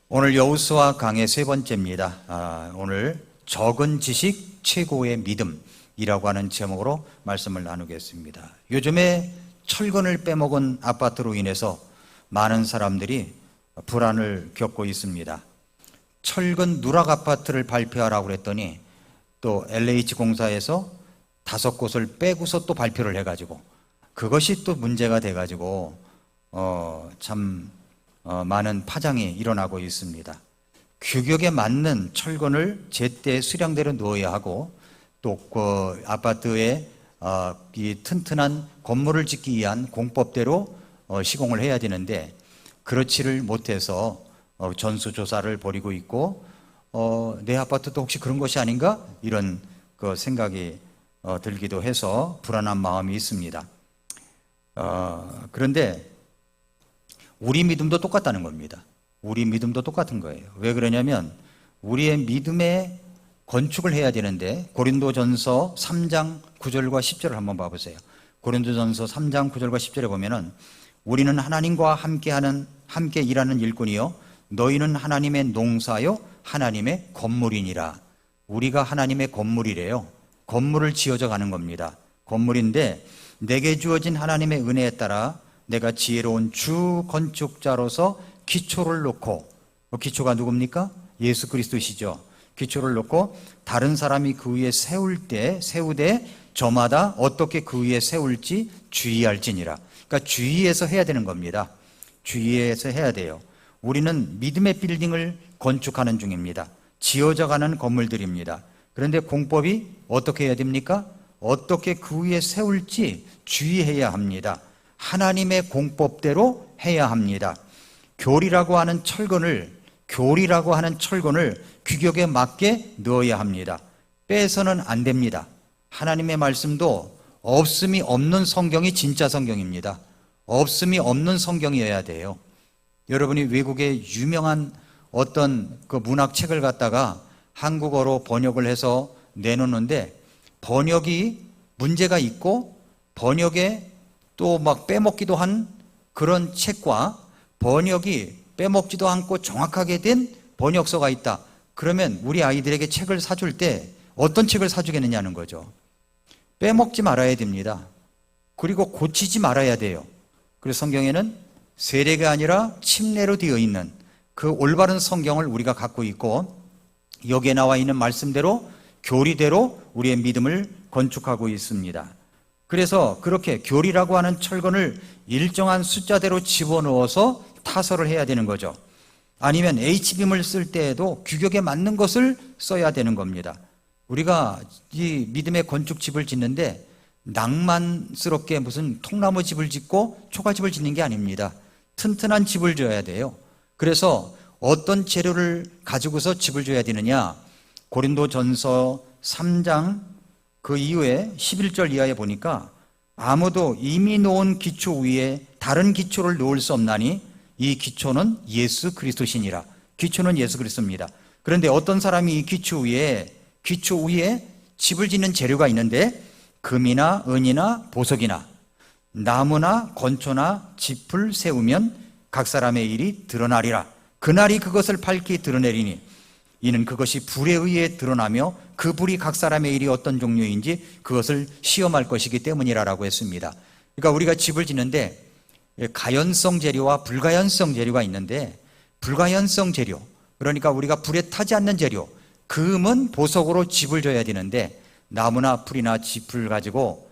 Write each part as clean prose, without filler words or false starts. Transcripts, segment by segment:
오늘 여호수아 강의 세 번째입니다. 오늘 적은 지식 최고의 믿음이라고 하는 제목으로 말씀을 나누겠습니다. 요즘에 철근을 빼먹은 아파트로 인해서 많은 사람들이 불안을 겪고 있습니다. 철근 누락 아파트를 발표하라고 그랬더니 또 LH공사에서 5곳을 빼고서 또 발표를 해가지고 그것이 또 문제가 돼가지고 많은 파장이 일어나고 있습니다. 규격에 맞는 철근을 제때 수량대로 넣어야 하고 또 그 아파트에 이 튼튼한 건물을 짓기 위한 공법대로 시공을 해야 되는데 그렇지를 못해서 전수조사를 벌이고 있고 내 아파트도 혹시 그런 것이 아닌가? 이런 그 생각이 들기도 해서 불안한 마음이 있습니다. 그런데 우리 믿음도 똑같다는 겁니다. 우리 믿음도 똑같은 거예요. 왜 그러냐면 우리의 믿음의 건축을 해야 되는데 고린도전서 3장 9절과 10절을 한번 봐보세요. 고린도전서 3장 9절과 10절에 보면은 우리는 하나님과 함께 일하는 일꾼이요 너희는 하나님의 농사요 하나님의 건물이니라. 우리가 하나님의 건물이래요. 건물을 지어져 가는 겁니다. 건물인데 내게 주어진 하나님의 은혜에 따라 내가 지혜로운 주 건축자로서 기초를 놓고, 기초가 누굽니까? 예수 그리스도시죠. 기초를 놓고 다른 사람이 그 위에 세우되 저마다 어떻게 그 위에 세울지 주의할지니라. 그러니까 주의해서 해야 되는 겁니다. 주의해서 해야 돼요. 우리는 믿음의 빌딩을 건축하는 중입니다. 지어져가는 건물들입니다. 그런데 공법이 어떻게 해야 됩니까? 어떻게 그 위에 세울지 주의해야 합니다. 하나님의 공법대로 해야 합니다. 교리라고 하는 철근을 규격에 맞게 넣어야 합니다. 빼서는 안 됩니다. 하나님의 말씀도 없음이 없는 성경이 진짜 성경입니다. 없음이 없는 성경이어야 돼요. 여러분이 외국의 유명한 어떤 그 문학책을 갖다가 한국어로 번역을 해서 내놓는데 번역이 문제가 있고 번역에 또 막 빼먹기도 한 그런 책과 번역이 빼먹지도 않고 정확하게 된 번역서가 있다. 그러면 우리 아이들에게 책을 사줄 때 어떤 책을 사주겠느냐는 거죠. 빼먹지 말아야 됩니다. 그리고 고치지 말아야 돼요. 그래서 성경에는 세례가 아니라 침례로 되어 있는 그 올바른 성경을 우리가 갖고 있고 여기에 나와 있는 말씀대로 교리대로 우리의 믿음을 건축하고 있습니다. 그래서 그렇게 교리라고 하는 철근을 일정한 숫자대로 집어넣어서 타설을 해야 되는 거죠. 아니면 H빔을 쓸 때에도 규격에 맞는 것을 써야 되는 겁니다. 우리가 이 믿음의 건축집을 짓는데 낭만스럽게 무슨 통나무 집을 짓고 초가집을 짓는 게 아닙니다. 튼튼한 집을 지어야 돼요. 그래서 어떤 재료를 가지고서 집을 지어야 되느냐? 고린도전서 3장 그 이후에 11절 이하에 보니까 아무도 이미 놓은 기초 위에 다른 기초를 놓을 수 없나니 이 기초는 예수 그리스도시니라. 기초는 예수 그리스도입니다. 그런데 어떤 사람이 이 기초 위에 집을 짓는 재료가 있는데 금이나 은이나 보석이나 나무나 건초나 짚을 세우면 각 사람의 일이 드러나리라. 그날이 그것을 밝히 드러내리니 이는 그것이 불에 의해 드러나며 그 불이 각 사람의 일이 어떤 종류인지 그것을 시험할 것이기 때문이라고 했습니다. 그러니까 우리가 집을 짓는데 가연성 재료와 불가연성 재료가 있는데 불가연성 재료, 그러니까 우리가 불에 타지 않는 재료, 금은 보석으로 집을 져야 되는데 나무나 풀이나 짚을 가지고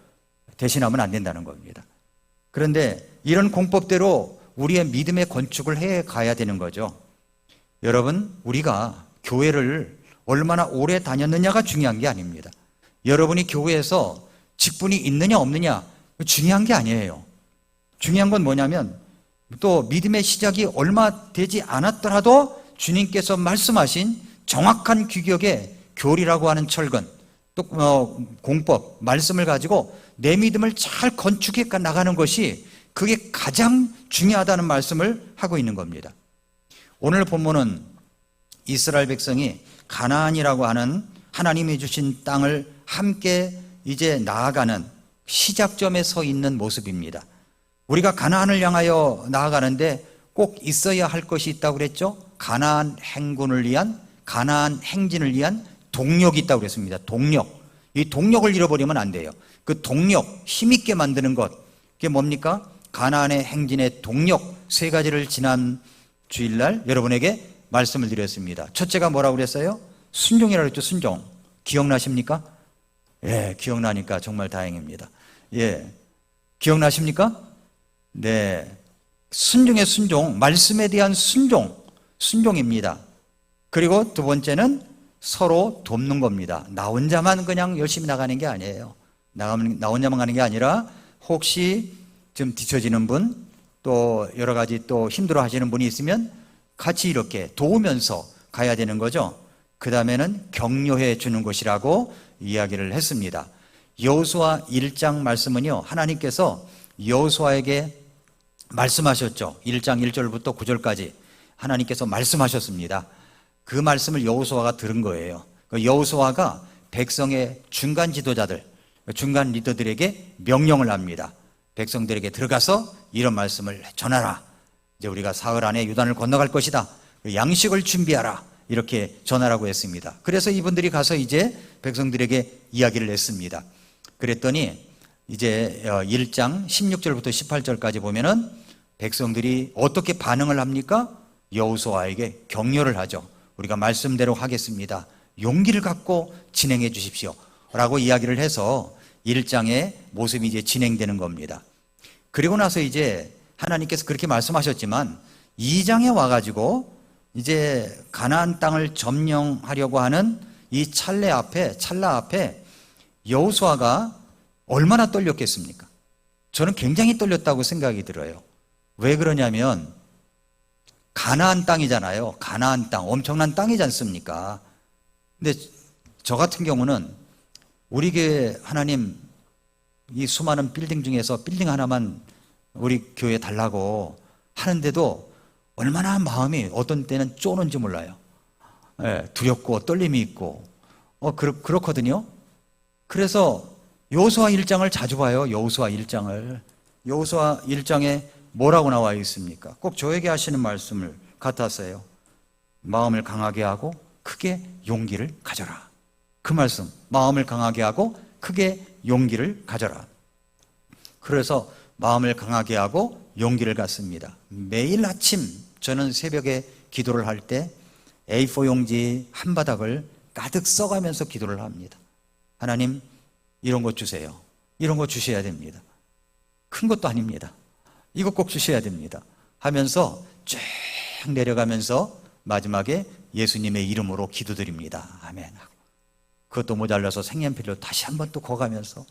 대신하면 안 된다는 겁니다. 그런데 이런 공법대로 우리의 믿음의 건축을 해 가야 되는 거죠. 여러분, 우리가 교회를 얼마나 오래 다녔느냐가 중요한 게 아닙니다. 여러분이 교회에서 직분이 있느냐 없느냐 중요한 게 아니에요. 중요한 건 뭐냐면 또 믿음의 시작이 얼마 되지 않았더라도 주님께서 말씀하신 정확한 규격의 교리라고 하는 철근, 또 공법, 말씀을 가지고 내 믿음을 잘 건축해 나가는 것이 그게 가장 중요하다는 말씀을 하고 있는 겁니다. 오늘 본문은 이스라엘 백성이 가나안이라고 하는 하나님이 주신 땅을 함께 이제 나아가는 시작점에 서 있는 모습입니다. 우리가 가나안을 향하여 나아가는데 꼭 있어야 할 것이 있다고 그랬죠. 가나안 행군을 위한, 가나안 행진을 위한 동력이 있다고 그랬습니다. 동력. 이 동력을 잃어버리면 안 돼요. 그 동력, 힘있게 만드는 것, 그게 뭡니까? 가나안의 행진의 동력 세 가지를 지난 주일날 여러분에게 말씀을 드렸습니다. 첫째가 뭐라고 그랬어요? 순종이라고 했죠. 순종. 기억나십니까? 예, 기억나니까 정말 다행입니다. 예, 기억나십니까? 네, 순종의 순종, 말씀에 대한 순종, 순종입니다. 그리고 두 번째는 서로 돕는 겁니다. 나 혼자만 그냥 열심히 나가는 게 아니에요. 나 혼자만 가는 게 아니라 혹시 좀 뒤처지는 분, 또 여러 가지 또 힘들어 하시는 분이 있으면 같이 이렇게 도우면서 가야 되는 거죠. 그 다음에는 격려해 주는 것이라고 이야기를 했습니다. 여호수아 1장 말씀은요, 하나님께서 여호수아에게 말씀하셨죠. 1장 1절부터 9절까지 하나님께서 말씀하셨습니다. 그 말씀을 여호수아가 들은 거예요. 여호수아가 백성의 중간 지도자들, 중간 리더들에게 명령을 합니다. 백성들에게 들어가서 이런 말씀을 전하라. 이제 우리가 사흘 안에 요단을 건너갈 것이다. 양식을 준비하라. 이렇게 전하라고 했습니다. 그래서 이분들이 가서 이제 백성들에게 이야기를 했습니다. 그랬더니 이제 1장 16절부터 18절까지 보면은 백성들이 어떻게 반응을 합니까? 여호수아에게 격려를 하죠. 우리가 말씀대로 하겠습니다. 용기를 갖고 진행해 주십시오. 라고 이야기를 해서 1장의 모습이 이제 진행되는 겁니다. 그리고 나서 이제 하나님께서 그렇게 말씀하셨지만 2장에 와가지고 이제 가나안 땅을 점령하려고 하는 이 찰나 앞에 여호수아가 얼마나 떨렸겠습니까? 저는 굉장히 떨렸다고 생각이 들어요. 왜 그러냐면 가나안 땅이잖아요. 가나안 땅, 엄청난 땅이지 않습니까? 근데 저 같은 경우는 우리 교회 하나님 이 수많은 빌딩 중에서 빌딩 하나만 우리 교회에 달라고 하는데도 얼마나 마음이 어떤 때는 쪼는지 몰라요. 예, 두렵고 떨림이 있고 그렇거든요. 그래서 여호수아 1장을 자주 봐요. 여호수아 1장을. 여호수아 1장에 뭐라고 나와 있습니까? 꼭 저에게 하시는 말씀을 같았어요. 마음을 강하게 하고 크게 용기를 가져라. 그 말씀, 마음을 강하게 하고 크게 용기를 가져라. 그래서 마음을 강하게 하고 용기를 갖습니다. 매일 아침 저는 새벽에 기도를 할 때 A4 용지 한 바닥을 가득 써가면서 기도를 합니다. 하나님, 이런 거 주세요. 이런 거 주셔야 됩니다. 큰 것도 아닙니다. 이거 꼭 주셔야 됩니다. 하면서 쭉 내려가면서 마지막에 예수님의 이름으로 기도드립니다. 아멘. 그것도 모자라서 색연필로 다시 한번 또 거가면서,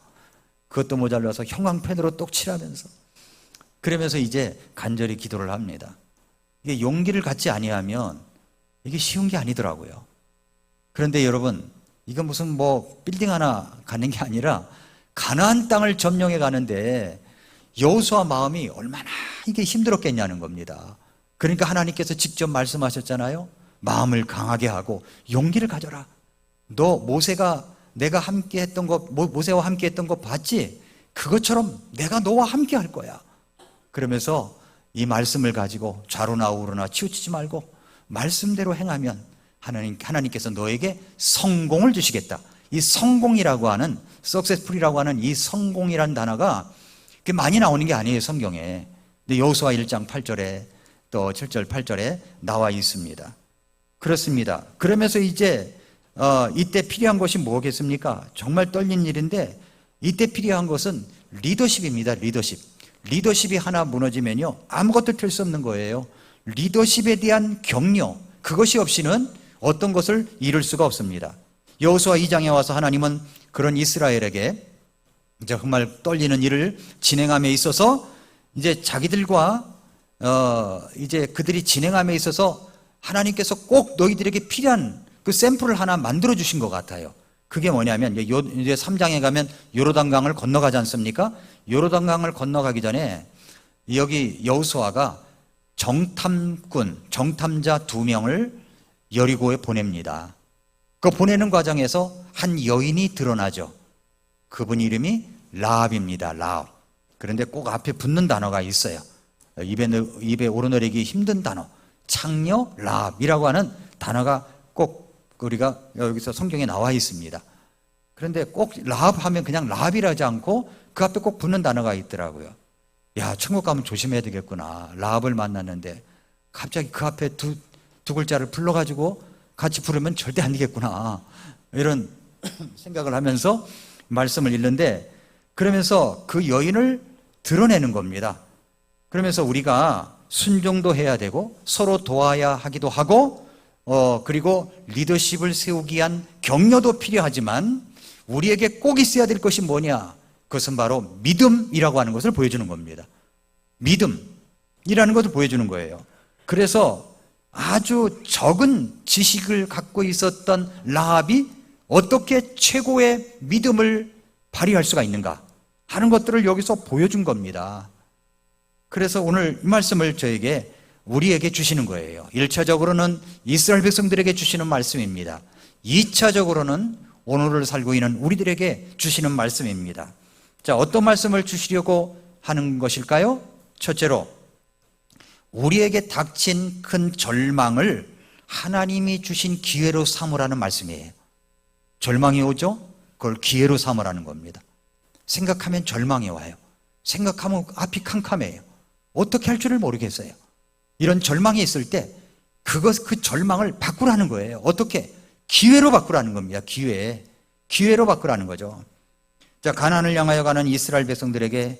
그것도 모자라서 형광펜으로 또 칠하면서, 그러면서 이제 간절히 기도를 합니다. 이게 용기를 갖지 아니하면 이게 쉬운 게 아니더라고요. 그런데 여러분, 이건 무슨 뭐 빌딩 하나 가는 게 아니라 가나안 땅을 점령해 가는데 여호수아 마음이 얼마나 이게 힘들었겠냐는 겁니다. 그러니까 하나님께서 직접 말씀하셨잖아요. 마음을 강하게 하고 용기를 가져라. 너 모세가 내가 함께 했던 거, 모세와 함께 했던 거 봤지? 그것처럼 내가 너와 함께 할 거야. 그러면서 이 말씀을 가지고 좌로나 우로나 치우치지 말고 말씀대로 행하면 하나님께서 너에게 성공을 주시겠다. 이 성공이라고 하는, successful이라고 하는 이 성공이라는 단어가 많이 나오는 게 아니에요, 성경에. 근데 여호수아 1장 8절에 또 7절 8절에 나와 있습니다. 그렇습니다. 그러면서 이제 이때 필요한 것이 뭐겠습니까? 정말 떨린 일인데 이때 필요한 것은 리더십입니다. 리더십이 하나 무너지면요, 아무것도 될 수 없는 거예요. 리더십에 대한 격려, 그것이 없이는 어떤 것을 이룰 수가 없습니다. 여호수아 2장에 와서 하나님은 그런 이스라엘에게 이제 정말 떨리는 일을 진행함에 있어서 이제 자기들과 이제 그들이 진행함에 있어서 하나님께서 꼭 너희들에게 필요한 그 샘플을 하나 만들어 주신 것 같아요. 그게 뭐냐면 이제 3장에 가면 요르단강을 건너가지 않습니까? 요르단강을 건너가기 전에 여기 여호수아가 정탐자 2명을 여리고에 보냅니다. 그 보내는 과정에서 한 여인이 드러나죠. 그분 이름이 라합입니다. 라합. 그런데 꼭 앞에 붙는 단어가 있어요. 입에 오르내리기 힘든 단어, 창녀 라합이라고 하는 단어가 꼭 우리가 여기서 성경에 나와 있습니다. 그런데 꼭 라합 하면 그냥 라합이라지 않고 그 앞에 꼭 붙는 단어가 있더라고요. 야, 천국 가면 조심해야 되겠구나. 라합을 만났는데 갑자기 그 앞에 두 글자를 불러가지고 같이 부르면 절대 안 되겠구나. 이런 생각을 하면서 말씀을 읽는데, 그러면서 그 여인을 드러내는 겁니다. 그러면서 우리가 순종도 해야 되고 서로 도와야 하기도 하고 그리고 리더십을 세우기 위한 격려도 필요하지만 우리에게 꼭 있어야 될 것이 뭐냐? 그것은 바로 믿음이라고 하는 것을 보여주는 겁니다. 믿음이라는 것을 보여주는 거예요. 그래서 아주 적은 지식을 갖고 있었던 라합이 어떻게 최고의 믿음을 발휘할 수가 있는가 하는 것들을 여기서 보여준 겁니다. 그래서 오늘 이 말씀을 우리에게 주시는 거예요. 1차적으로는 이스라엘 백성들에게 주시는 말씀입니다. 2차적으로는 오늘을 살고 있는 우리들에게 주시는 말씀입니다. 자, 어떤 말씀을 주시려고 하는 것일까요? 첫째로, 우리에게 닥친 큰 절망을 하나님이 주신 기회로 삼으라는 말씀이에요. 절망이 오죠? 그걸 기회로 삼으라는 겁니다. 생각하면 절망이 와요. 생각하면 앞이 캄캄해요. 어떻게 할 줄을 모르겠어요. 이런 절망이 있을 때 그 절망을 바꾸라는 거예요. 어떻게? 기회로 바꾸라는 겁니다. 기회로 바꾸라는 거죠. 자, 가나안을 향하여 가는 이스라엘 백성들의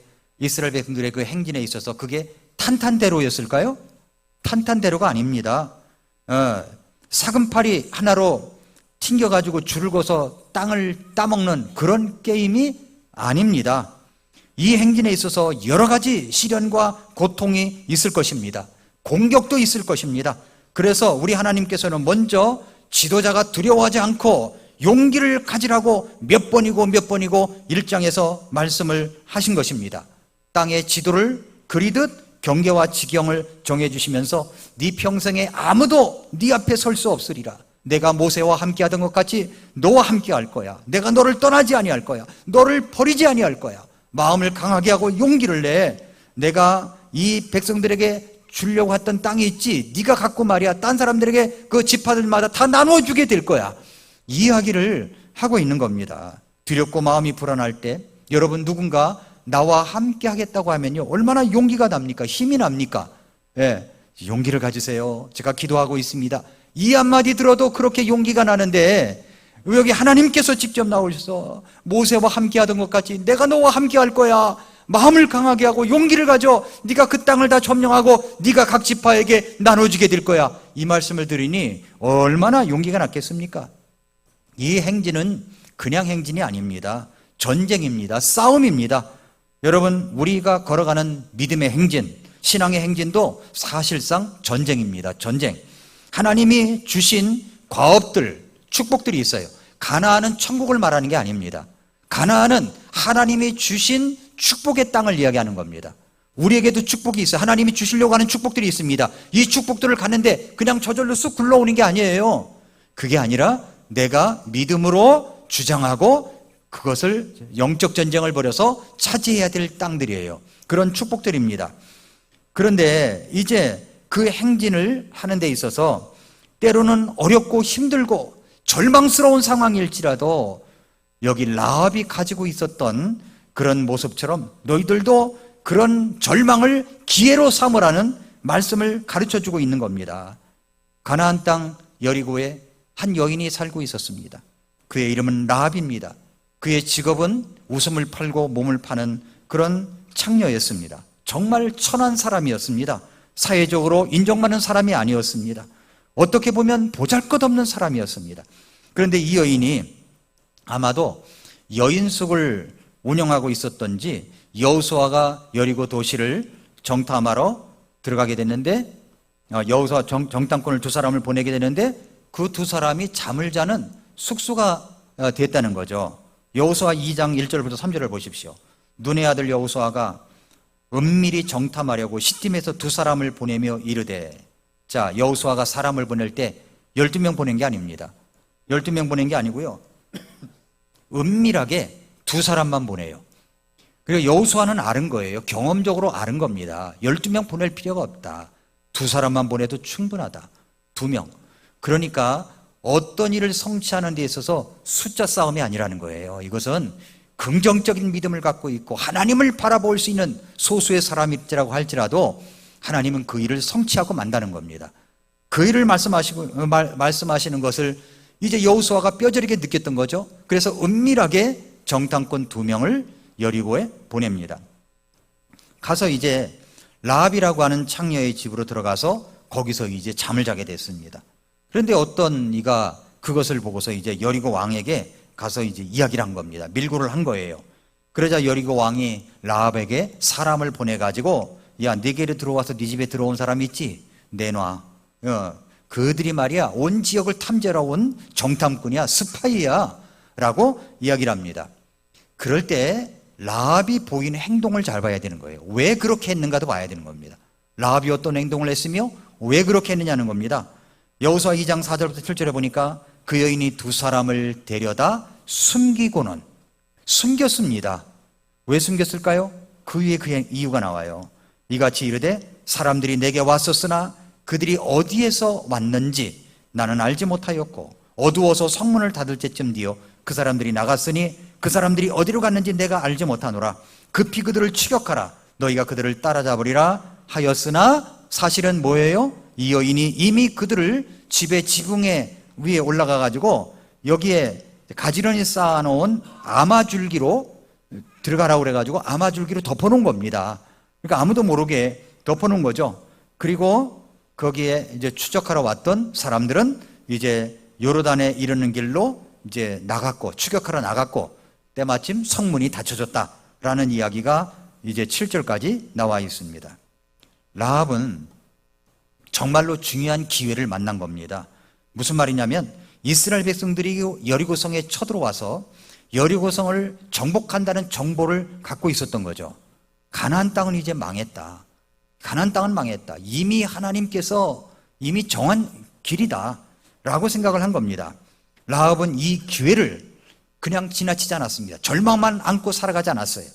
그 행진에 있어서 그게 탄탄대로였을까요? 탄탄대로가 아닙니다. 사금팔이 하나로 튕겨가지고 줄을 거서 땅을 따먹는 그런 게임이 아닙니다. 이 행진에 있어서 여러 가지 시련과 고통이 있을 것입니다. 공격도 있을 것입니다. 그래서 우리 하나님께서는 먼저 지도자가 두려워하지 않고 용기를 가지라고 몇 번이고 1장에서 말씀을 하신 것입니다. 땅의 지도를 그리듯 경계와 지경을 정해주시면서 네 평생에 아무도 네 앞에 설 수 없으리라. 내가 모세와 함께하던 것 같이 너와 함께할 거야. 내가 너를 떠나지 아니할 거야. 너를 버리지 아니할 거야. 마음을 강하게 하고 용기를 내. 내가 이 백성들에게 주려고 했던 땅이 있지, 네가 갖고 말이야 딴 사람들에게 그 지파들마다 다 나눠주게 될 거야. 이 이야기를 하고 있는 겁니다. 두렵고 마음이 불안할 때 여러분 누군가 나와 함께 하겠다고 하면요, 얼마나 용기가 납니까? 힘이 납니까? 예, 용기를 가지세요. 제가 기도하고 있습니다. 이 한마디 들어도 그렇게 용기가 나는데 여기 하나님께서 직접 나오셔서 모세와 함께 하던 것 같이 내가 너와 함께 할 거야. 마음을 강하게 하고 용기를 가져. 네가 그 땅을 다 점령하고 네가 각 지파에게 나눠주게 될 거야. 이 말씀을 드리니 얼마나 용기가 났겠습니까? 이 행진은 그냥 행진이 아닙니다. 전쟁입니다. 싸움입니다. 여러분, 우리가 걸어가는 믿음의 행진, 신앙의 행진도 사실상 전쟁입니다. 전쟁. 하나님이 주신 과업들, 축복들이 있어요. 가나안은 천국을 말하는 게 아닙니다. 가나안은 하나님이 주신 축복의 땅을 이야기하는 겁니다. 우리에게도 축복이 있어요. 하나님이 주시려고 하는 축복들이 있습니다. 이 축복들을 갔는데 그냥 저절로 쑥 굴러오는 게 아니에요. 그게 아니라 내가 믿음으로 주장하고 그것을 영적 전쟁을 벌여서 차지해야 될 땅들이에요. 그런 축복들입니다. 그런데 이제 그 행진을 하는 데 있어서 때로는 어렵고 힘들고 절망스러운 상황일지라도 여기 라합이 가지고 있었던 그런 모습처럼 너희들도 그런 절망을 기회로 삼으라는 말씀을 가르쳐주고 있는 겁니다. 가나안 땅 여리고에 한 여인이 살고 있었습니다. 그의 이름은 라합입니다. 그의 직업은 웃음을 팔고 몸을 파는 그런 창녀였습니다. 정말 천한 사람이었습니다. 사회적으로 인정받는 사람이 아니었습니다. 어떻게 보면 보잘것없는 사람이었습니다. 그런데 이 여인이 아마도 여인숙을 운영하고 있었던지 여호수아가 여리고 도시를 정탐하러 들어가게 됐는데 여호수아 정탐꾼을 두 사람을 보내게 되는데 그 두 사람이 잠을 자는 숙소가 됐다는 거죠. 여호수아 2장 1절부터 3절을 보십시오. 눈의 아들 여호수아가 은밀히 정탐하려고 시딤에서 두 사람을 보내며 이르되. 자, 여호수아가 사람을 보낼 때 12명 보낸 게 아닙니다. 12명 보낸 게 아니고요, 은밀하게 두 사람만 보내요. 그리고 여호수아는 아는 거예요. 경험적으로 아는 겁니다. 12명 보낼 필요가 없다. 2사람만 보내도 충분하다. 2명. 그러니까 어떤 일을 성취하는 데 있어서 숫자 싸움이 아니라는 거예요. 이것은 긍정적인 믿음을 갖고 있고 하나님을 바라볼 수 있는 소수의 사람일지라고 할지라도 하나님은 그 일을 성취하고 만다는 겁니다. 그 일을 말씀하시는 것을 이제 여호수아가 뼈저리게 느꼈던 거죠. 그래서 은밀하게 정탐꾼 2명을 여리고에 보냅니다. 가서 이제 라합이라고 하는 창녀의 집으로 들어가서 거기서 이제 잠을 자게 됐습니다. 그런데 어떤 이가 그것을 보고서 이제 여리고 왕에게 가서 이제 이야기를 한 겁니다. 밀고를 한 거예요. 그러자 여리고 왕이 라합에게 사람을 보내가지고 야, 네게로 들어와서 네 집에 들어온 사람 있지? 내놔. 그들이 말이야 온 지역을 탐지하러 온 정탐꾼이야, 스파이야 라고 이야기를 합니다. 그럴 때 라합이 보이는 행동을 잘 봐야 되는 거예요. 왜 그렇게 했는가도 봐야 되는 겁니다. 라합이 어떤 행동을 했으며 왜 그렇게 했느냐는 겁니다. 여호수아 2장 4절부터 7절에 보니까 그 여인이 2사람을 데려다 숨기고는 숨겼습니다. 왜 숨겼을까요? 그 위에 그 이유가 나와요. 이같이 이르되 사람들이 내게 왔었으나 그들이 어디에서 왔는지 나는 알지 못하였고 어두워서 성문을 닫을 때쯤 뒤어 그 사람들이 나갔으니 그 사람들이 어디로 갔는지 내가 알지 못하노라. 급히 그들을 추격하라. 너희가 그들을 따라잡으리라 하였으나 사실은 뭐예요? 이 여인이 이미 그들을 집의 지붕에 위에 올라가 가지고 여기에 가지런히 쌓아놓은 아마줄기로 들어가라고 그래가지고 아마줄기로 덮어놓은 겁니다. 그러니까 아무도 모르게 덮어놓은 거죠. 그리고 거기에 이제 추적하러 왔던 사람들은 이제 요르단에 이르는 길로 이제 나갔고 추격하러 나갔고 때마침 성문이 닫혀졌다라는 이야기가 이제 7절까지 나와 있습니다. 라합은 정말로 중요한 기회를 만난 겁니다. 무슨 말이냐면 이스라엘 백성들이 여리고성에 쳐들어와서 여리고성을 정복한다는 정보를 갖고 있었던 거죠. 가나안 땅은 이제 망했다. 가나안 땅은 망했다. 이미 하나님께서 이미 정한 길이다 라고 생각을 한 겁니다. 라합은 이 기회를 그냥 지나치지 않았습니다. 절망만 안고 살아가지 않았어요.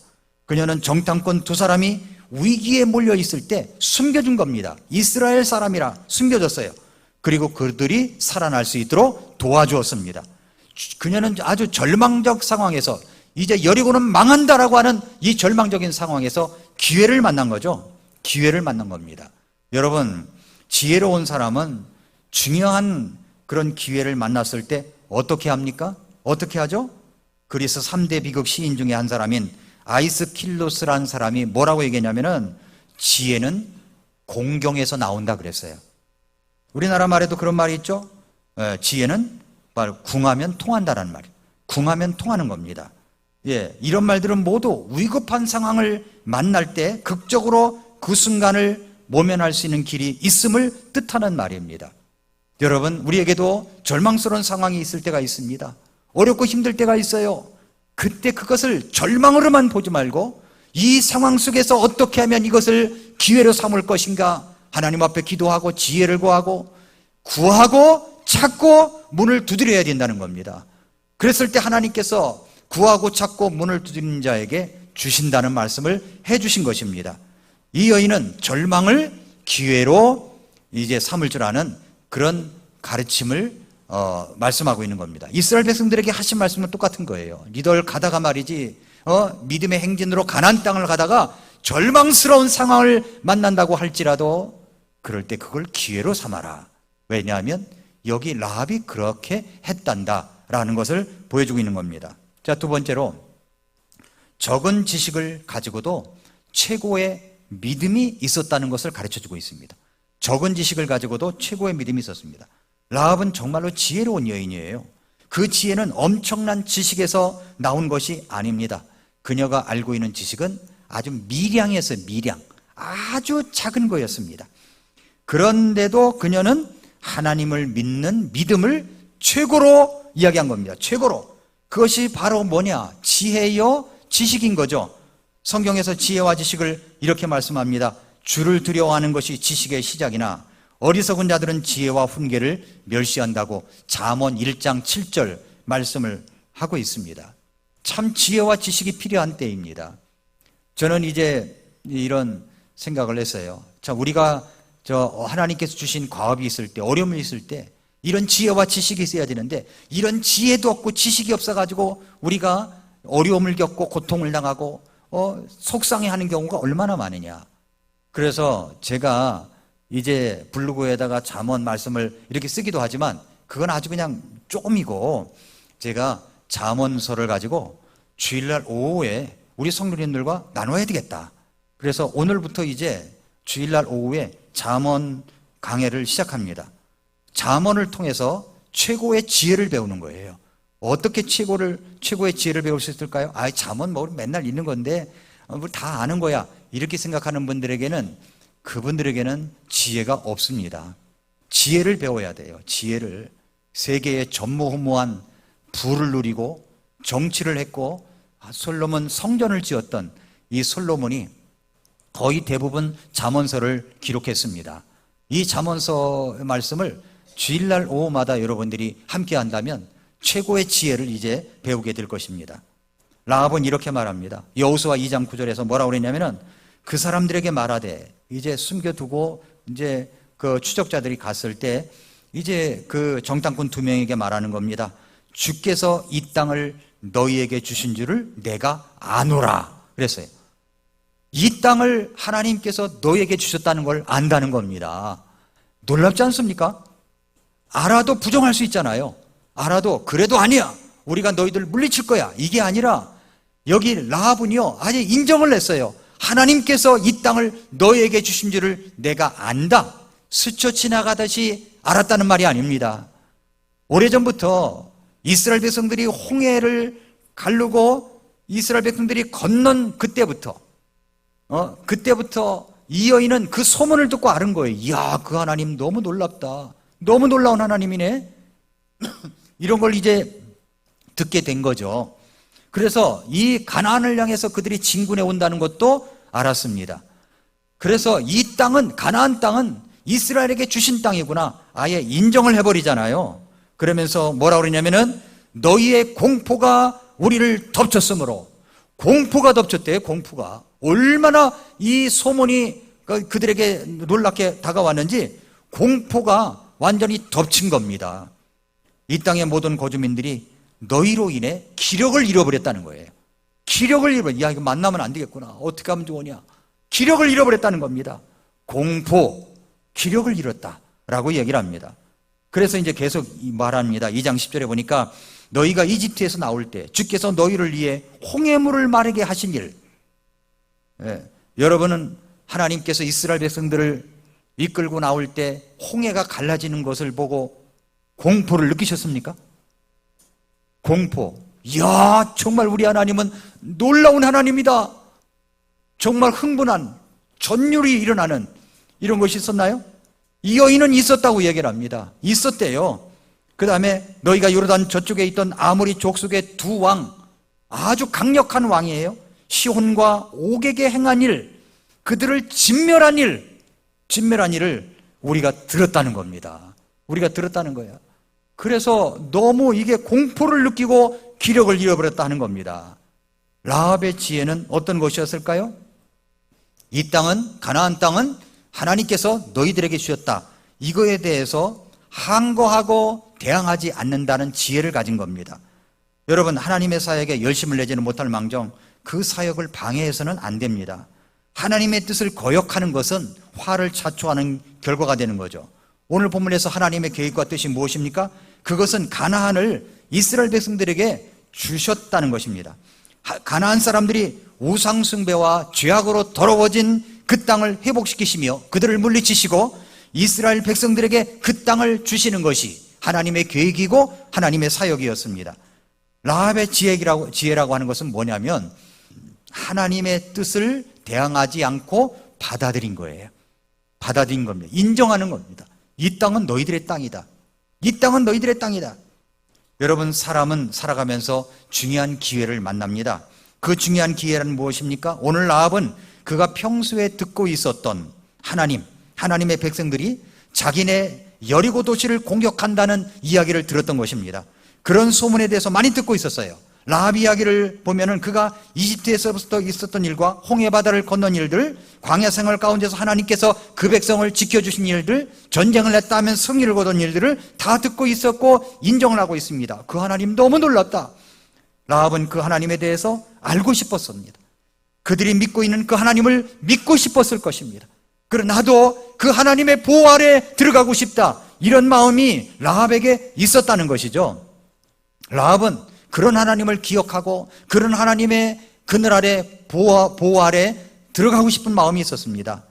그녀는 정탐꾼 2사람이 위기에 몰려 있을 때 숨겨준 겁니다. 이스라엘 사람이라 숨겨줬어요. 그리고 그들이 살아날 수 있도록 도와주었습니다. 그녀는 아주 절망적 상황에서 이제 여리고는 망한다라고 하는 이 절망적인 상황에서 기회를 만난 거죠. 기회를 만난 겁니다. 여러분, 지혜로운 사람은 중요한 그런 기회를 만났을 때 어떻게 합니까? 어떻게 하죠? 그리스 3대 비극 시인 중에 한 사람인 아이스킬로스라는 사람이 뭐라고 얘기했냐면은 지혜는 공경에서 나온다 그랬어요. 우리나라 말에도 그런 말이 있죠. 지혜는 궁하면 통한다라는 말이에요. 궁하면 통하는 겁니다. 예, 이런 말들은 모두 위급한 상황을 만날 때 극적으로 그 순간을 모면할 수 있는 길이 있음을 뜻하는 말입니다. 여러분, 우리에게도 절망스러운 상황이 있을 때가 있습니다. 어렵고 힘들 때가 있어요. 그때 그것을 절망으로만 보지 말고 이 상황 속에서 어떻게 하면 이것을 기회로 삼을 것인가 하나님 앞에 기도하고 지혜를 구하고 찾고 문을 두드려야 된다는 겁니다. 그랬을 때 하나님께서 구하고 찾고 문을 두드리는 자에게 주신다는 말씀을 해주신 것입니다. 이 여인은 절망을 기회로 이제 삼을 줄 아는 그런 가르침을 말씀하고 있는 겁니다. 이스라엘 백성들에게 하신 말씀은 똑같은 거예요. 니들 가다가 말이지 믿음의 행진으로 가나안 땅을 가다가 절망스러운 상황을 만난다고 할지라도 그럴 때 그걸 기회로 삼아라. 왜냐하면 여기 라합이 그렇게 했단다라는 것을 보여주고 있는 겁니다. 자, 2번째로 적은 지식을 가지고도 최고의 믿음이 있었다는 것을 가르쳐주고 있습니다. 적은 지식을 가지고도 최고의 믿음이 있었습니다. 라합은 정말로 지혜로운 여인이에요. 그 지혜는 엄청난 지식에서 나온 것이 아닙니다. 그녀가 알고 있는 지식은 아주 미량이었어요. 미량. 아주 작은 거였습니다. 그런데도 그녀는 하나님을 믿는 믿음을 최고로 이야기한 겁니다. 최고로. 그것이 바로 뭐냐? 지혜요 지식인 거죠. 성경에서 지혜와 지식을 이렇게 말씀합니다. 주를 두려워하는 것이 지식의 시작이나 어리석은 자들은 지혜와 훈계를 멸시한다고 잠언 1장 7절 말씀을 하고 있습니다. 참 지혜와 지식이 필요한 때입니다. 저는 이제 이런 생각을 했어요. 자, 우리가 하나님께서 주신 과업이 있을 때, 어려움이 있을 때 이런 지혜와 지식이 있어야 되는데 이런 지혜도 없고 지식이 없어가지고 우리가 어려움을 겪고 고통을 당하고 속상해하는 경우가 얼마나 많으냐. 그래서 제가 이제 블로그에다가 잠언 말씀을 이렇게 쓰기도 하지만 그건 아주 그냥 조금이고, 제가 잠언서를 가지고 주일날 오후에 우리 성도님들과 나눠야 되겠다. 그래서 오늘부터 이제 주일날 오후에 잠언 강해를 시작합니다. 잠언을 통해서 최고의 지혜를 배우는 거예요. 어떻게 최고의 지혜를 배울 수 있을까요? 잠언 뭐 맨날 읽는 건데 다 아는 거야, 이렇게 생각하는 분들에게는, 그분들에게는 지혜가 없습니다. 지혜를 배워야 돼요. 지혜를. 세계의 전무후무한 부를 누리고 정치를 했고 솔로몬 성전을 지었던 이 솔로몬이 거의 대부분 잠언서를 기록했습니다. 이 잠언서 말씀을 주일날 오후마다 여러분들이 함께 한다면 최고의 지혜를 이제 배우게 될 것입니다. 라합은 이렇게 말합니다. 여호수아 2장 9절에서 뭐라고 그랬냐면은, 그 사람들에게 말하되, 이제 숨겨두고 이제 그 추적자들이 갔을 때 이제 그 정탐꾼 2명에게 말하는 겁니다. 주께서 이 땅을 너희에게 주신 줄을 내가 아노라 그랬어요. 이 땅을 하나님께서 너희에게 주셨다는 걸 안다는 겁니다. 놀랍지 않습니까? 알아도 부정할 수 있잖아요. 알아도 그래도 아니야, 우리가 너희들 물리칠 거야, 이게 아니라 여기 라합은요 아예 인정을 했어요. 하나님께서 이 땅을 너희에게 주신 줄을 내가 안다, 스쳐 지나가듯이 알았다는 말이 아닙니다. 오래전부터 이스라엘 백성들이 홍해를 가르고 이스라엘 백성들이 건넌 그때부터 이 여인은 그 소문을 듣고 아는 거예요. 이야, 그 하나님 너무 놀랍다, 너무 놀라운 하나님이네. 이런 걸 이제 듣게 된 거죠. 그래서 이 가나안을 향해서 그들이 진군해 온다는 것도 알았습니다. 그래서 이 땅은, 가나안 땅은 이스라엘에게 주신 땅이구나 아예 인정을 해버리잖아요. 그러면서 뭐라고 그러냐면은, 너희의 공포가 우리를 덮쳤으므로, 공포가 덮쳤대요. 공포가 얼마나 이 소문이 그들에게 놀랍게 다가왔는지 공포가 완전히 덮친 겁니다. 이 땅의 모든 거주민들이 너희로 인해 기력을 잃어버렸다는 거예요. 기력을 잃어버렸다. 야, 이거 만나면 안 되겠구나, 어떻게 하면 좋으냐. 기력을 잃어버렸다는 겁니다. 공포, 기력을 잃었다라고 얘기를 합니다. 그래서 이제 계속 말합니다. 2장 10절에 보니까, 너희가 이집트에서 나올 때 주께서 너희를 위해 홍해물을 마르게 하신 일. 여러분은 하나님께서 이스라엘 백성들을 이끌고 나올 때 홍해가 갈라지는 것을 보고 공포를 느끼셨습니까? 공포. 이야, 정말 우리 하나님은 놀라운 하나님이다. 정말 흥분한, 전율이 일어나는 이런 것이 있었나요? 이 여인은 있었다고 얘기를 합니다. 있었대요. 그 다음에 너희가 요르단 저쪽에 있던 아모리 족속의 두 왕, 아주 강력한 왕이에요. 시혼과 옥에게 행한 일, 그들을 진멸한 일을 우리가 들었다는 겁니다. 우리가 들었다는 거야. 그래서 너무 이게 공포를 느끼고 기력을 잃어버렸다 하는 겁니다. 라합의 지혜는 어떤 것이었을까요? 이 땅은, 가나안 땅은 하나님께서 너희들에게 주셨다, 이거에 대해서 항거하고 대항하지 않는다는 지혜를 가진 겁니다. 여러분, 하나님의 사역에 열심을 내지는 못할 망정 그 사역을 방해해서는 안 됩니다. 하나님의 뜻을 거역하는 것은 화를 자초하는 결과가 되는 거죠. 오늘 본문에서 하나님의 계획과 뜻이 무엇입니까? 그것은 가나안을 이스라엘 백성들에게 주셨다는 것입니다. 가나안 사람들이 우상 숭배와 죄악으로 더러워진 그 땅을 회복시키시며 그들을 물리치시고 이스라엘 백성들에게 그 땅을 주시는 것이 하나님의 계획이고 하나님의 사역이었습니다. 라합의 지혜라고 하는 것은 뭐냐면, 하나님의 뜻을 대항하지 않고 받아들인 거예요. 받아들인 겁니다. 인정하는 겁니다. 이 땅은 너희들의 땅이다. 이 땅은 너희들의 땅이다. 여러분, 사람은 살아가면서 중요한 기회를 만납니다. 그 중요한 기회는 무엇입니까? 오늘 라합은 그가 평소에 듣고 있었던 하나님의 백성들이 자기네 여리고 도시를 공격한다는 이야기를 들었던 것입니다. 그런 소문에 대해서 많이 듣고 있었어요. 라합 이야기를 보면은 그가 이집트에서부터 있었던 일과 홍해바다를 건넌 일들, 광야 생활 가운데서 하나님께서 그 백성을 지켜주신 일들, 전쟁을 했다 하면 승리를 거둔 일들을 다 듣고 있었고 인정을 하고 있습니다. 그 하나님 너무 놀랍다. 라합은 그 하나님에 대해서 알고 싶었습니다. 그들이 믿고 있는 그 하나님을 믿고 싶었을 것입니다. 그러나 나도 그 하나님의 보호 아래 들어가고 싶다, 이런 마음이 라합에게 있었다는 것이죠. 라합은 그런 하나님을 기억하고 그런 하나님의 그늘 아래 보호 아래 들어가고 싶은 마음이 있었습니다.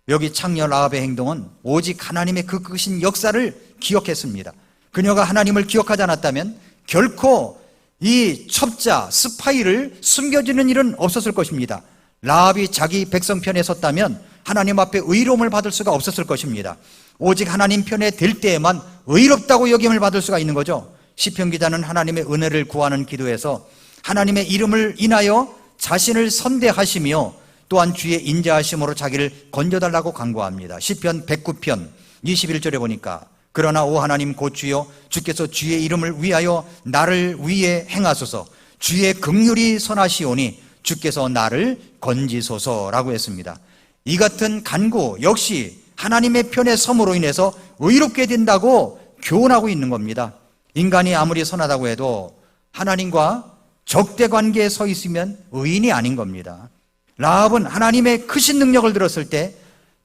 여기 창녀 라합의 행동은 오직 하나님의 그 크신 역사를 기억했습니다. 그녀가 하나님을 기억하지 않았다면 결코 이 첩자, 스파이를 숨겨지는 일은 없었을 것입니다. 라합이 자기 백성 편에 섰다면 하나님 앞에 의로움을 받을 수가 없었을 것입니다. 오직 하나님 편에 될 때에만 의롭다고 여김을 받을 수가 있는 거죠. 시편 기자는 하나님의 은혜를 구하는 기도에서 하나님의 이름을 인하여 자신을 선대하시며 또한 주의 인자하심으로 자기를 건져달라고 간구합니다. 시편 109편 21절에 보니까 그러나 오 하나님 곧 주여 주께서 주의 이름을 위하여 나를 위해 행하소서, 주의 긍휼이 선하시오니 주께서 나를 건지소서라고 했습니다. 이 같은 간구 역시 하나님의 편에 섬으로 인해서 의롭게 된다고 교훈하고 있는 겁니다. 인간이 아무리 선하다고 해도 하나님과 적대 관계에 서 있으면 의인이 아닌 겁니다. 라합은 하나님의 크신 능력을 들었을 때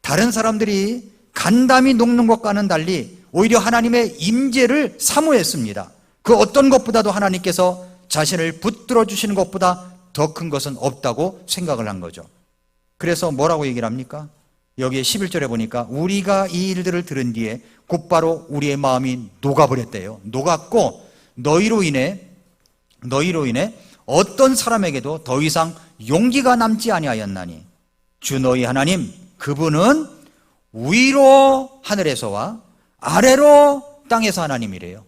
다른 사람들이 간담이 녹는 것과는 달리 오히려 하나님의 임재를 사모했습니다. 그 어떤 것보다도 하나님께서 자신을 붙들어 주시는 것보다 더 큰 것은 없다고 생각을 한 거죠. 그래서 뭐라고 얘기를 합니까? 여기에 11절에 보니까 우리가 이 일들을 들은 뒤에 곧바로 우리의 마음이 녹아버렸대요. 녹았고 너희로 인해 어떤 사람에게도 더 이상 용기가 남지 아니하였나니 주 너희 하나님 그분은 위로 하늘에서와 아래로 땅에서 하나님이래요.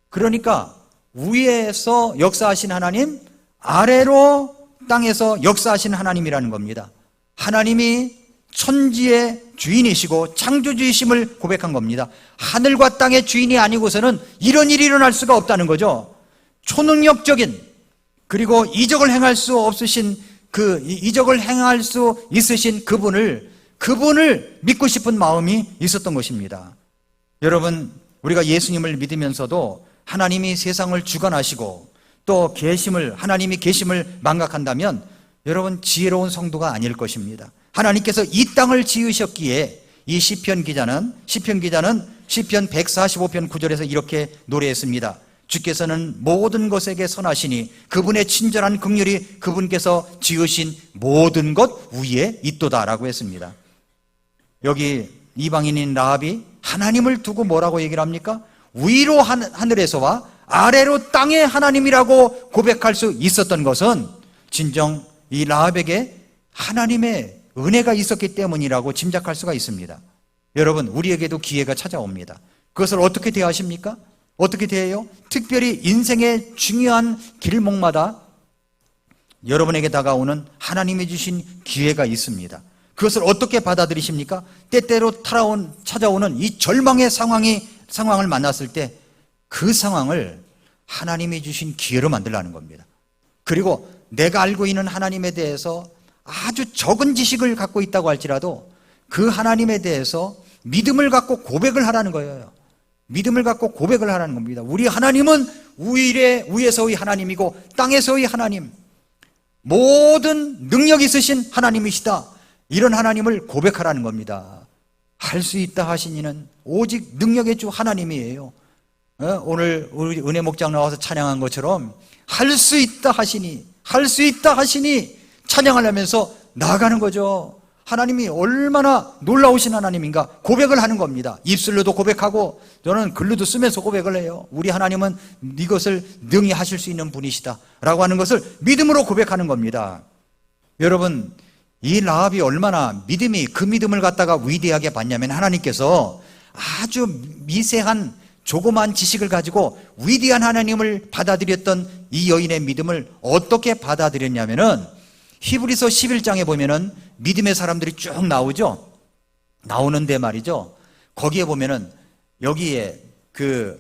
그러니까 위에서 역사하신 하나님, 아래로 땅에서 역사하신 하나님이라는 겁니다. 하나님이 천지의 주인이시고 창조주이심을 고백한 겁니다. 하늘과 땅의 주인이 아니고서는 이런 일이 일어날 수가 없다는 거죠. 초능력적인, 그리고 이적을 행할 수 없으신 이적을 행할 수 있으신 그분을 믿고 싶은 마음이 있었던 것입니다. 여러분, 우리가 예수님을 믿으면서도 하나님이 세상을 주관하시고 또 하나님이 계심을 망각한다면 여러분 지혜로운 성도가 아닐 것입니다. 하나님께서 이 땅을 지으셨기에 이 시편 기자는 시편 145편 9절에서 이렇게 노래했습니다. 주께서는 모든 것에게 선하시니 그분의 친절한 긍휼이 그분께서 지으신 모든 것 위에 있도다라고 했습니다. 여기 이방인인 라합이 하나님을 두고 뭐라고 얘기를 합니까? 위로 하늘에서와 아래로 땅의 하나님이라고 고백할 수 있었던 것은 진정 이 라합에게 하나님의 은혜가 있었기 때문이라고 짐작할 수가 있습니다. 여러분, 우리에게도 기회가 찾아옵니다. 그것을 어떻게 대하십니까? 어떻게 대해요? 특별히 인생의 중요한 길목마다 여러분에게 다가오는 하나님이 주신 기회가 있습니다. 그것을 어떻게 받아들이십니까? 때때로 찾아오는 이 절망의 상황을 만났을 때 그 상황을 하나님이 주신 기회로 만들라는 겁니다. 그리고 내가 알고 있는 하나님에 대해서 아주 적은 지식을 갖고 있다고 할지라도 그 하나님에 대해서 믿음을 갖고 고백을 하라는 거예요. 믿음을 갖고 고백을 하라는 겁니다. 우리 하나님은 위에서의 하나님이고 땅에서의 하나님, 모든 능력 있으신 하나님이시다. 이런 하나님을 고백하라는 겁니다. 할 수 있다 하시니는 오직 능력의 주 하나님이에요. 오늘 우리 은혜 목장 나와서 찬양한 것처럼 할 수 있다 하시니 찬양하려면서 나아가는 거죠. 하나님이 얼마나 놀라우신 하나님인가 고백을 하는 겁니다. 입술로도 고백하고 저는 글로도 쓰면서 고백을 해요. 우리 하나님은 이것을 능히 하실 수 있는 분이시다 라고 하는 것을 믿음으로 고백하는 겁니다. 여러분, 이 라합이 얼마나 그 믿음을 갖다가 위대하게 봤냐면 하나님께서 아주 미세한 조그만 지식을 가지고 위대한 하나님을 받아들였던 이 여인의 믿음을 어떻게 받아들였냐면은 히브리서 11장에 보면은 믿음의 사람들이 쭉 나오죠. 나오는데 말이죠. 거기에 보면은 여기에 그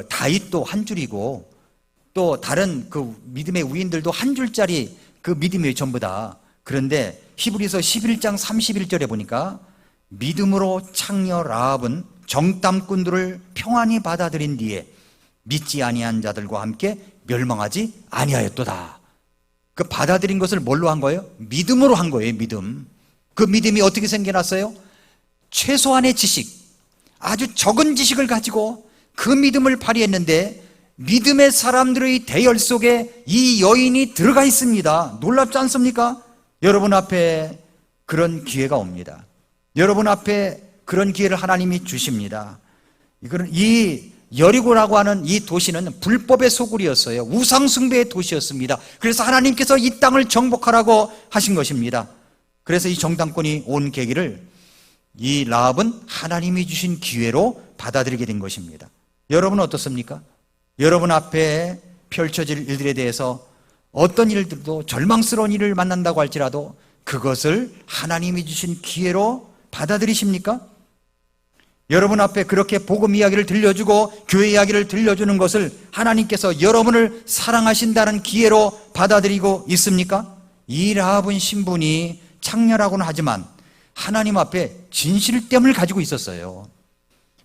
다윗도 한 줄이고 또 다른 그 믿음의 위인들도 한 줄짜리 그 믿음이에요, 전부 다. 그런데 히브리서 11장 31절에 보니까 믿음으로 창녀 라합은 정탐꾼들을 평안히 받아들인 뒤에 믿지 아니한 자들과 함께 멸망하지 아니하였도다. 그 받아들인 것을 뭘로 한 거예요? 믿음으로 한 거예요, 믿음. 그 믿음이 어떻게 생겨났어요? 최소한의 지식, 아주 적은 지식을 가지고 그 믿음을 발휘했는데 믿음의 사람들의 대열 속에 이 여인이 들어가 있습니다. 놀랍지 않습니까? 여러분 앞에 그런 기회가 옵니다. 여러분 앞에 그런 기회를 하나님이 주십니다. 이 여리고라고 하는 이 도시는 불법의 소굴이었어요. 우상숭배의 도시였습니다. 그래서 하나님께서 이 땅을 정복하라고 하신 것입니다. 그래서 이 정탐꾼이 온 계기를 이 라합은 하나님이 주신 기회로 받아들이게 된 것입니다. 여러분은 어떻습니까? 여러분 앞에 펼쳐질 일들에 대해서 어떤 일들도 절망스러운 일을 만난다고 할지라도 그것을 하나님이 주신 기회로 받아들이십니까? 여러분 앞에 그렇게 복음 이야기를 들려주고 교회 이야기를 들려주는 것을 하나님께서 여러분을 사랑하신다는 기회로 받아들이고 있습니까? 이 라합은 신분이 창녀라고는 하지만 하나님 앞에 진실됨을 가지고 있었어요.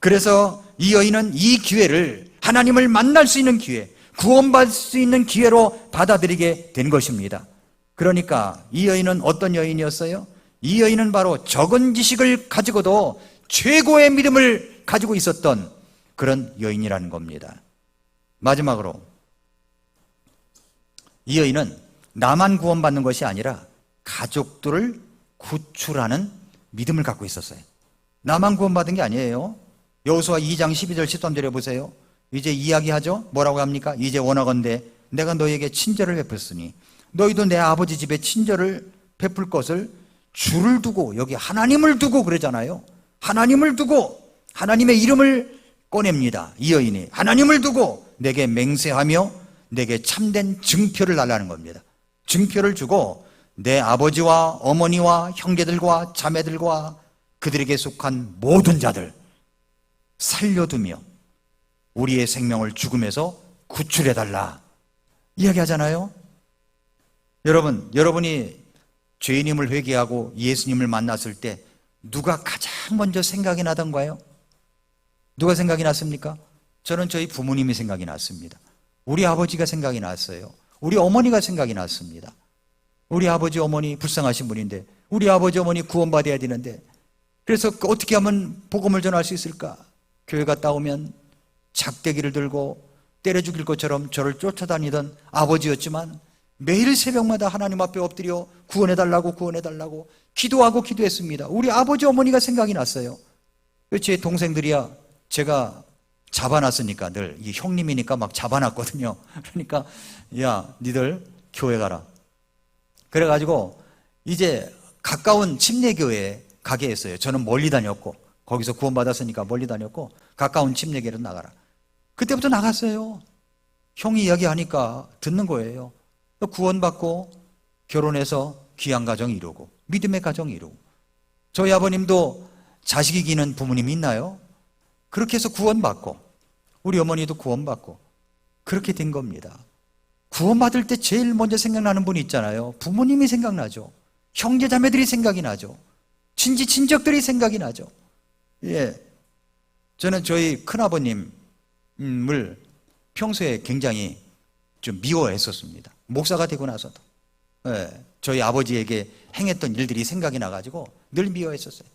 그래서 이 여인은 이 기회를 하나님을 만날 수 있는 기회, 구원받을 수 있는 기회로 받아들이게 된 것입니다. 그러니까 이 여인은 어떤 여인이었어요? 이 여인은 바로 적은 지식을 가지고도 최고의 믿음을 가지고 있었던 그런 여인이라는 겁니다. 마지막으로 이 여인은 나만 구원받는 것이 아니라 가족들을 구출하는 믿음을 갖고 있었어요. 나만 구원받은 게 아니에요. 여호수아 2장 12절 13절에 보세요. 이제 이야기하죠. 뭐라고 합니까? 이제 원하건대 내가 너희에게 친절을 베풀었으니 너희도 내 아버지 집에 친절을 베풀 것을 주를 두고, 여기 하나님을 두고 그러잖아요. 하나님을 두고 하나님의 이름을 꺼냅니다. 이 여인이 하나님을 두고 내게 맹세하며 내게 참된 증표를 달라는 겁니다. 증표를 주고 내 아버지와 어머니와 형제들과 자매들과 그들에게 속한 모든 자들 살려두며 우리의 생명을 죽음에서 구출해달라 이야기하잖아요. 여러분이 죄인임을 회개하고 예수님을 만났을 때 누가 가장 먼저 생각이 나던가요? 누가 생각이 났습니까? 저는 저희 부모님이 생각이 났습니다. 우리 아버지가 생각이 났어요. 우리 어머니가 생각이 났습니다. 우리 아버지 어머니 불쌍하신 분인데 우리 아버지 어머니 구원받아야 되는데 그래서 어떻게 하면 복음을 전할 수 있을까? 교회 갔다 오면 작대기를 들고 때려 죽일 것처럼 저를 쫓아다니던 아버지였지만 매일 새벽마다 하나님 앞에 엎드려 구원해달라고 기도하고 기도했습니다. 우리 아버지 어머니가 생각이 났어요. 제 동생들이야 제가 잡아놨으니까 늘 이 형님이니까 막 잡아놨거든요. 그러니까 야 니들 교회 가라. 그래가지고 이제 가까운 침례교회에 가게 했어요. 저는 멀리 다녔고 거기서 구원받았으니까 멀리 다녔고 가까운 침례교회로 나가라. 그때부터 나갔어요. 형이 이야기하니까 듣는 거예요. 구원받고 결혼해서 귀한 가정 이루고 믿음의 가정 이루고 저희 아버님도 자식 이기는 부모님이 있나요? 그렇게 해서 구원받고 우리 어머니도 구원받고 그렇게 된 겁니다. 구원받을 때 제일 먼저 생각나는 분이 있잖아요. 부모님이 생각나죠. 형제자매들이 생각이 나죠. 친지친척들이 생각이 나죠. 예, 저는 저희 큰아버님을 평소에 굉장히 좀 미워했었습니다. 목사가 되고 나서도 저희 아버지에게 행했던 일들이 생각이 나가지고 늘 미워했었어요.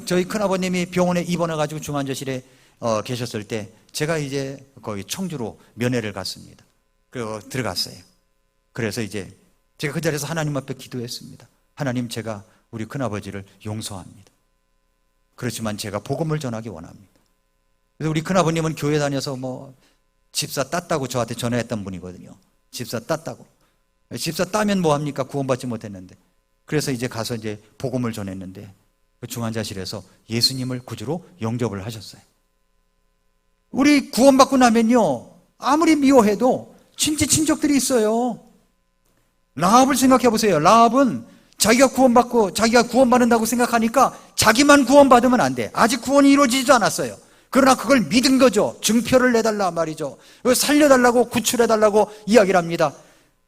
저희 큰아버님이 병원에 입원해가지고 중환자실에 계셨을 때 제가 이제 거기 청주로 면회를 갔습니다. 그리고 들어갔어요. 그래서 이제 제가 그 자리에서 하나님 앞에 기도했습니다. 하나님, 제가 우리 큰아버지를 용서합니다. 그렇지만 제가 복음을 전하기 원합니다. 그래서 우리 큰아버님은 교회 다녀서 집사 땄다고 저한테 전화했던 분이거든요. 집사 땄다고. 집사 따면 뭐합니까? 구원받지 못했는데. 그래서 이제 가서 이제 복음을 전했는데 그 중환자실에서 예수님을 구주로 영접을 하셨어요. 우리 구원받고 나면요, 아무리 미워해도 친지친척들이 있어요. 라합을 생각해 보세요. 라합은 자기가 구원받고 자기가 구원받는다고 생각하니까 자기만 구원받으면 안 돼. 아직 구원이 이루어지지도 않았어요. 그러나 그걸 믿은 거죠. 증표를 내달라 말이죠. 살려달라고, 구출해달라고 이야기를 합니다.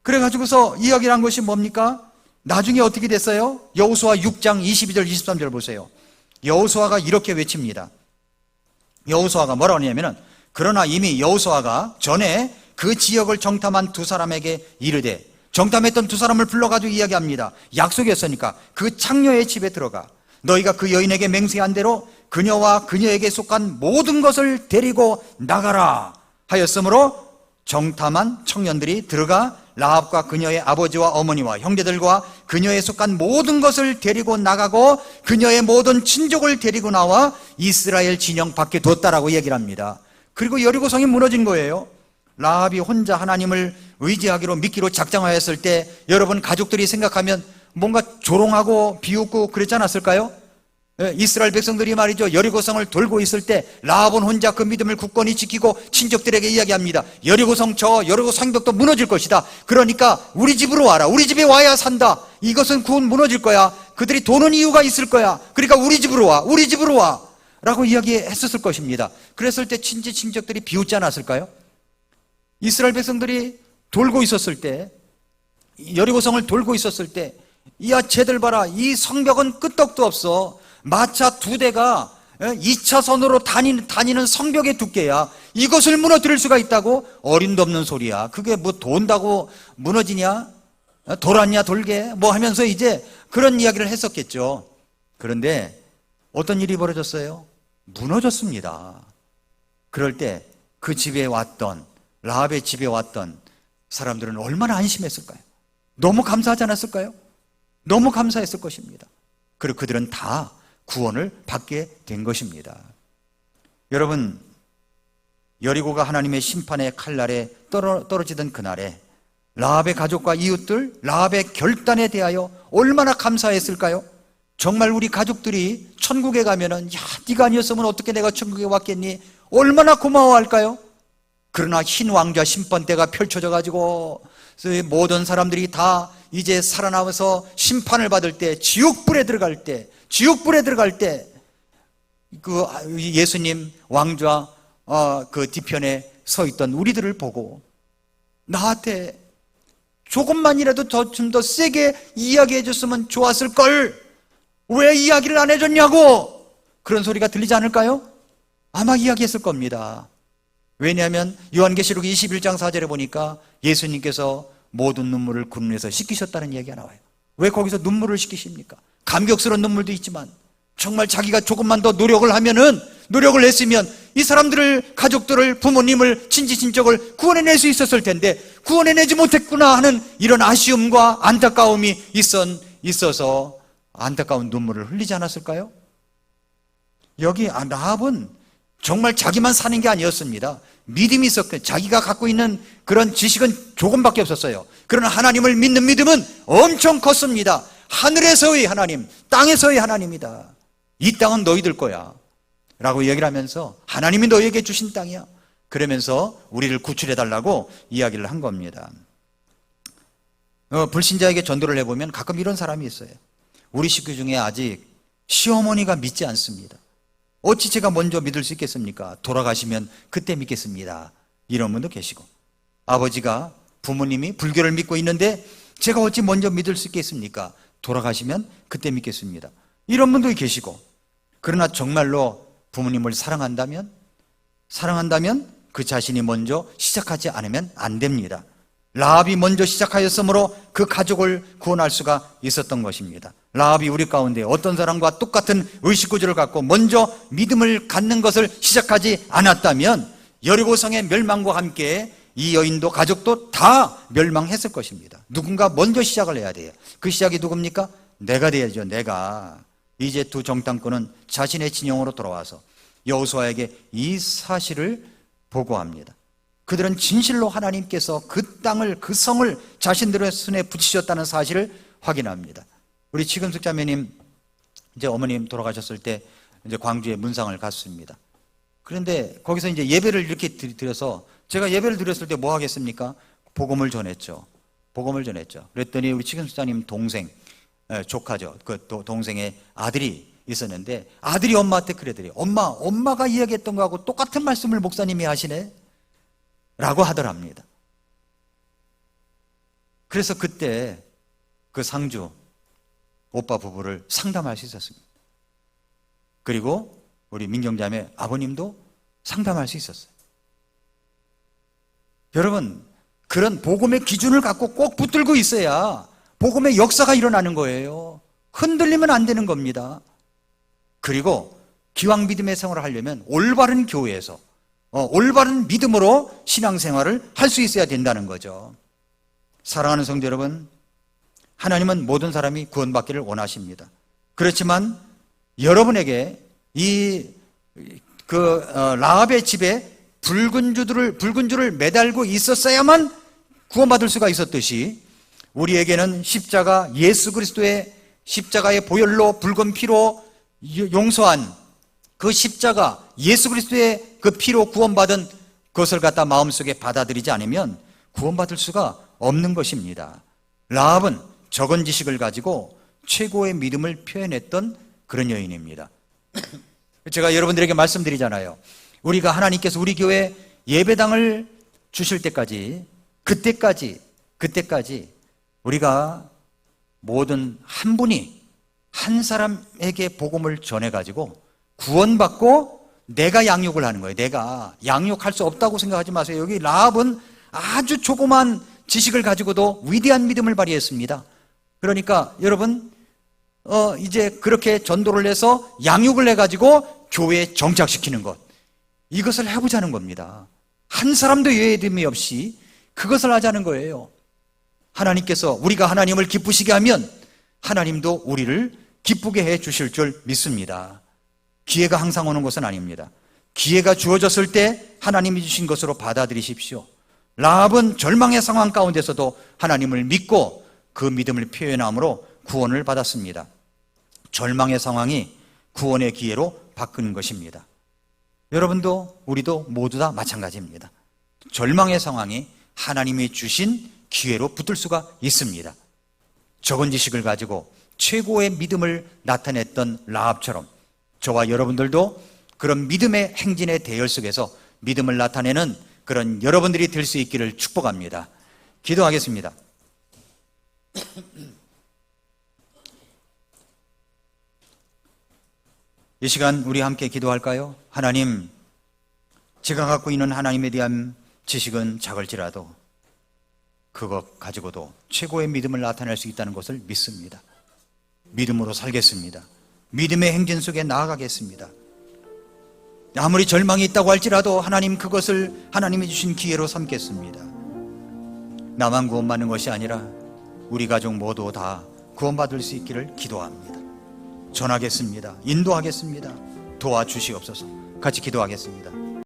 그래가지고서 이야기를 한 것이 뭡니까? 나중에 어떻게 됐어요? 여호수아 6장 22절 23절 보세요. 여호수아가 이렇게 외칩니다. 여호수아가 뭐라고 하냐면은, 그러나 이미 여호수아가 전에 그 지역을 정탐한 두 사람에게 이르되, 정탐했던 두 사람을 불러가지고 이야기합니다. 약속이었으니까 그 창녀의 집에 들어가 너희가 그 여인에게 맹세한 대로 그녀와 그녀에게 속한 모든 것을 데리고 나가라 하였으므로 정탐한 청년들이 들어가 라합과 그녀의 아버지와 어머니와 형제들과 그녀에 속한 모든 것을 데리고 나가고 그녀의 모든 친족을 데리고 나와 이스라엘 진영 밖에 뒀다라고 얘기를 합니다. 그리고 여리고성이 무너진 거예요. 라합이 혼자 하나님을 의지하기로 믿기로 작정하였을 때 여러분 가족들이 생각하면 뭔가 조롱하고 비웃고 그랬지 않았을까요? 이스라엘 백성들이 말이죠, 여리고성을 돌고 있을 때 라합은 혼자 그 믿음을 굳건히 지키고 친족들에게 이야기합니다. 여리고성, 저 여리고 성벽도 무너질 것이다. 그러니까 우리 집으로 와라. 우리 집에 와야 산다. 이것은 곧 무너질 거야. 그들이 도는 이유가 있을 거야. 그러니까 우리 집으로 와. 우리 집으로 와 라고 이야기했었을 것입니다. 그랬을 때 친족들이 비웃지 않았을까요? 이스라엘 백성들이 돌고 있었을 때, 여리고성을 돌고 있었을 때, 야 쟤들 봐라, 이 성벽은 끄떡도 없어. 마차 2대가 2차선으로 다니는 성벽의 두께야. 이것을 무너뜨릴 수가 있다고? 어림도 없는 소리야. 그게 뭐 돈다고 무너지냐? 돌았냐 돌게? 뭐 하면서 이제 그런 이야기를 했었겠죠. 그런데 어떤 일이 벌어졌어요? 무너졌습니다. 그럴 때 그 집에 왔던, 라합의 집에 왔던 사람들은 얼마나 안심했을까요? 너무 감사하지 않았을까요? 너무 감사했을 것입니다. 그리고 그들은 다 구원을 받게 된 것입니다. 여러분, 여리고가 하나님의 심판의 칼날에 떨어지던 그날에 라합의 가족과 이웃들, 라합의 결단에 대하여 얼마나 감사했을까요? 정말 우리 가족들이 천국에 가면은, 야, 네가 아니었으면 어떻게 내가 천국에 왔겠니? 얼마나 고마워할까요? 그러나 흰 왕좌 심판대가 펼쳐져 가지고 모든 사람들이 다 이제 살아남아서 심판을 받을 때, 지옥불에 들어갈 때 그 예수님 왕좌 그 뒤편에 서 있던 우리들을 보고 나한테 조금만이라도 좀 더 세게 이야기해 줬으면 좋았을 걸, 왜 이야기를 안 해줬냐고, 그런 소리가 들리지 않을까요? 아마 이야기했을 겁니다. 왜냐하면 요한계시록 21장 4절에 보니까 예수님께서 모든 눈물을 그 눈에서 씻기셨다는 얘기가 나와요. 왜 거기서 눈물을 씻기십니까? 감격스러운 눈물도 있지만 정말 자기가 조금만 더 노력을 했으면 이 사람들을, 가족들을, 부모님을, 친지친척을 구원해낼 수 있었을 텐데 구원해내지 못했구나 하는 이런 아쉬움과 안타까움이 있어서 안타까운 눈물을 흘리지 않았을까요? 여기 라합은 정말 자기만 사는 게 아니었습니다. 믿음이 있었고 자기가 갖고 있는 그런 지식은 조금밖에 없었어요. 그러나 하나님을 믿는 믿음은 엄청 컸습니다. 하늘에서의 하나님, 땅에서의 하나님이다. 이 땅은 너희들 거야 라고 얘기를 하면서 하나님이 너희에게 주신 땅이야. 그러면서 우리를 구출해달라고 이야기를 한 겁니다. 불신자에게 전도를 해보면 가끔 이런 사람이 있어요. 우리 식구 중에 아직 시어머니가 믿지 않습니다. 어찌 제가 먼저 믿을 수 있겠습니까? 돌아가시면 그때 믿겠습니다. 이런 분도 계시고, 아버지가, 부모님이 불교를 믿고 있는데 제가 어찌 먼저 믿을 수 있겠습니까? 돌아가시면 그때 믿겠습니다. 이런 분도 계시고, 그러나 정말로 부모님을 사랑한다면 그 자신이 먼저 시작하지 않으면 안 됩니다. 라합이 먼저 시작하였으므로 그 가족을 구원할 수가 있었던 것입니다. 라합이 우리 가운데 어떤 사람과 똑같은 의식구조를 갖고 먼저 믿음을 갖는 것을 시작하지 않았다면 여리고성의 멸망과 함께 이 여인도 가족도 다 멸망했을 것입니다. 누군가 먼저 시작을 해야 돼요. 그 시작이 누굽니까? 내가 돼야죠. 내가. 이제 두 정탐꾼은 자신의 진영으로 돌아와서 여호수아에게 이 사실을 보고합니다. 그들은 진실로 하나님께서 그 땅을, 그 성을 자신들의 손에 붙이셨다는 사실을 확인합니다. 우리 지금숙 자매님, 이제 어머님 돌아가셨을 때 이제 광주에 문상을 갔습니다. 그런데 거기서 이제 예배를 이렇게 드려서, 제가 예배를 드렸을 때 뭐 하겠습니까? 복음을 전했죠. 그랬더니 우리 지금숙 자님 동생, 조카죠. 그 동생의 아들이 있었는데 아들이 엄마한테 그러더래요. 엄마가 이야기했던 거하고 똑같은 말씀을 목사님이 하시네? 라고 하더랍니다. 그래서 그때 그 상주 오빠 부부를 상담할 수 있었습니다. 그리고 우리 민경자매 아버님도 상담할 수 있었어요. 여러분, 그런 복음의 기준을 갖고 꼭 붙들고 있어야 복음의 역사가 일어나는 거예요. 흔들리면 안 되는 겁니다. 그리고 기왕 믿음의 생활을 하려면 올바른 교회에서 올바른 믿음으로 신앙생활을 할 수 있어야 된다는 거죠. 사랑하는 성도 여러분, 하나님은 모든 사람이 구원받기를 원하십니다. 그렇지만 여러분에게 라합의 집에 붉은 줄을 매달고 있었어야만 구원받을 수가 있었듯이 우리에게는 십자가 예수 그리스도의 십자가의 보혈로 붉은 피로 용서한 그 십자가 예수 그리스도의 그 피로 구원받은 그것을 갖다 마음속에 받아들이지 않으면 구원받을 수가 없는 것입니다. 라합은 적은 지식을 가지고 최고의 믿음을 표현했던 그런 여인입니다. 제가 여러분들에게 말씀드리잖아요. 우리가 하나님께서 우리 교회 예배당을 주실 때까지 그때까지 우리가 모든 한 분이 한 사람에게 복음을 전해가지고 구원받고 내가 양육을 하는 거예요. 내가 양육할 수 없다고 생각하지 마세요. 여기 라합은 아주 조그만 지식을 가지고도 위대한 믿음을 발휘했습니다. 그러니까 여러분 이제 그렇게 전도를 해서 양육을 해가지고 교회에 정착시키는 것, 이것을 해보자는 겁니다. 한 사람도 예외됨이 없이 그것을 하자는 거예요. 하나님께서 우리가 하나님을 기쁘시게 하면 하나님도 우리를 기쁘게 해 주실 줄 믿습니다. 기회가 항상 오는 것은 아닙니다. 기회가 주어졌을 때 하나님이 주신 것으로 받아들이십시오. 라합은 절망의 상황 가운데서도 하나님을 믿고 그 믿음을 표현함으로 구원을 받았습니다. 절망의 상황이 구원의 기회로 바꾸는 것입니다. 여러분도 우리도 모두 다 마찬가지입니다. 절망의 상황이 하나님이 주신 기회로 붙을 수가 있습니다. 적은 지식을 가지고 최고의 믿음을 나타냈던 라합처럼 저와 여러분들도 그런 믿음의 행진의 대열 속에서 믿음을 나타내는 그런 여러분들이 될 수 있기를 축복합니다. 기도하겠습니다. 이 시간 우리 함께 기도할까요? 하나님, 제가 갖고 있는 하나님에 대한 지식은 작을지라도 그것 가지고도 최고의 믿음을 나타낼 수 있다는 것을 믿습니다. 믿음으로 살겠습니다. 믿음의 행진 속에 나아가겠습니다. 아무리 절망이 있다고 할지라도 하나님, 그것을 하나님이 주신 기회로 삼겠습니다. 나만 구원받는 것이 아니라 우리 가족 모두 다 구원받을 수 있기를 기도합니다. 전하겠습니다. 인도하겠습니다. 도와주시옵소서. 같이 기도하겠습니다.